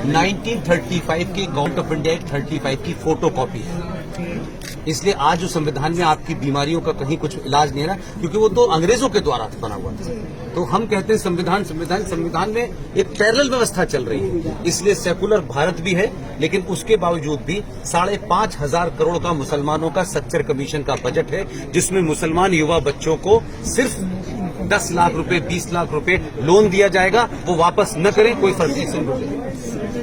1935 के government of India act 35 की photo copy है। इसलिए आज जो संविधान में आपकी बीमारियों का कहीं कुछ इलाज नहीं है ना, क्योंकि वो तो अंग्रेजों के द्वारा बना हुआ था। तो हम कहते हैं संविधान में एक पैरेलल व्यवस्था चल रही है। इसलिए सेकुलर भारत भी है, लेकिन उसके बावजूद भी 5,500 करोड़ का मुसलमानों का सच्चर कमीशन का बजट है, जिसमें मुसलमान युवा बच्चों को सिर्फ 10 लाख रुपए 20 लाख रुपए लोन दिया जाएगा, वो वापस न करें, कोई फर्क नहीं।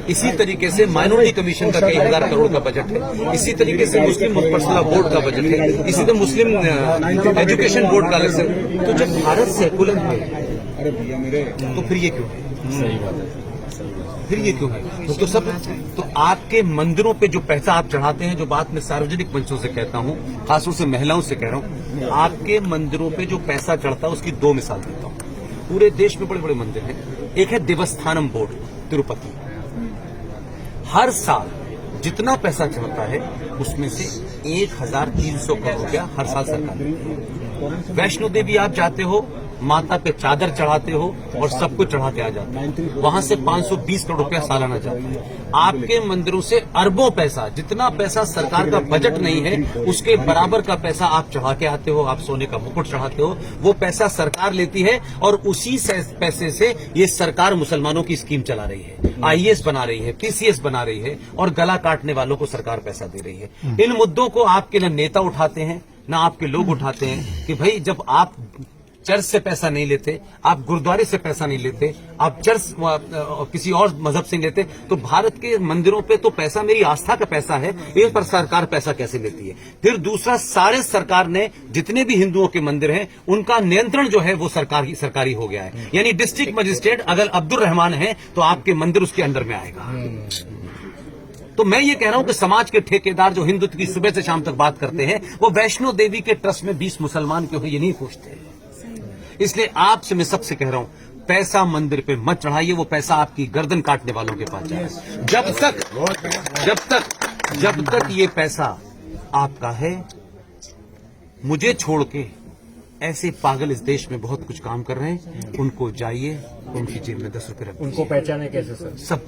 इसी तरीके से माइनॉरिटी कमीशन का कई हजार करोड़ का बजट है। इसी तरीके से मुस्लिम पर्सनल बोर्ड का बजट है। इसी तरह मुस्लिम एजुकेशन बोर्ड का अलग से। तो जब भारत सेकुलर है तो फिर ये क्यों है? सही बात है। फिर ये क्यों है? तो आपके मंदिरों पे जो पैसा आप चढ़ाते हैं, जो बात मैं सार्वजनिक मंचों से कहता हूं, खासतौर से महिलाओं से कह रहा हूं, आपके मंदिरों पे जो पैसा चढ़ता है उसकी 2 मिसाल देता हूं। पूरे देश में बड़े बड़े मंदिर हैं। एक है देवस्थानम बोर्ड तिरुपति। हर साल जितना पैसा चढ़ता है उसमें से 1,300 करोड़ रुपया हर साल सरकार देती है। वैष्णो देवी आप जाते हो, माता पे चादर चढ़ाते हो और सब कुछ चढ़ा के आ जाते हो, वहां से 520 करोड़ रुपया सालाना जाता है। आपके मंदिरों से अरबों पैसा, जितना पैसा सरकार का बजट नहीं है उसके बराबर का पैसा आप चढ़ा के आते हो। आप सोने का मुकुट चढ़ाते हो, वो पैसा सरकार लेती है और उसी पैसे से ये सरकार मुसलमानों की स्कीम चला रही है, IAS बना रही है, PCS बना रही है और गला काटने वालों को सरकार पैसा दे रही है। इन मुद्दों को आपके न नेता उठाते हैं न आपके लोग उठाते हैं कि भाई जब आप चर्च से पैसा नहीं लेते, आप गुरुद्वारे से पैसा नहीं लेते, आप चर्च किसी और मजहब से नहीं लेते, तो भारत के मंदिरों पे तो पैसा मेरी आस्था का पैसा है, इस पर सरकार पैसा कैसे लेती है? फिर दूसरा, सारे सरकार ने जितने भी हिंदुओं के मंदिर हैं उनका नियंत्रण जो है वो सरकारी हो गया है। यानी डिस्ट्रिक्ट मजिस्ट्रेट अगर अब्दुल रहमान है तो आपके मंदिर उसके अंडर में आएगा। तो मैं ये कह रहा हूं कि समाज के ठेकेदार जो हिंदुत्व की सुबह से शाम तक बात करते हैं, वो वैष्णो देवी के ट्रस्ट में 20 मुसलमान क्यों है ये नहीं पूछते। इसलिए आपसे मैं सबसे कह रहा हूं, पैसा मंदिर पे मत चढ़ाइए, वो पैसा आपकी गर्दन काटने वालों के पास जाए। जब तक ये पैसा आपका है, मुझे छोड़ के ऐसे पागल इस देश में बहुत कुछ काम कर रहे हैं, उनको जाइए, उनकी जेब में 10 रुपए रख दीजिए। उनको पहचाने कैसे सर? सब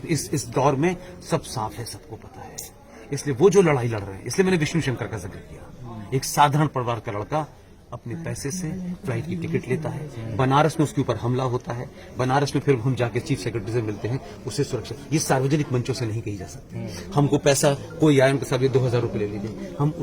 इस दौर में सब साफ है, सबको पता है। इसलिए वो जो लड़ाई लड़ रहे हैं, इसलिए मैंने विष्णु शंकर का जिक्र किया। एक साधारण परिवार का लड़का अपने पैसे से फ्लाइट की टिकट लेता है, बनारस में उसके ऊपर हमला होता है, बनारस में फिर हम जाके चीफ सेक्रेटरी से मिलते हैं, उससे सुरक्षा। ये सार्वजनिक मंचों से नहीं कही जा सकती। हमको पैसा कोई आए उनके साथ 2,000 रुपए ले लीजिए, हम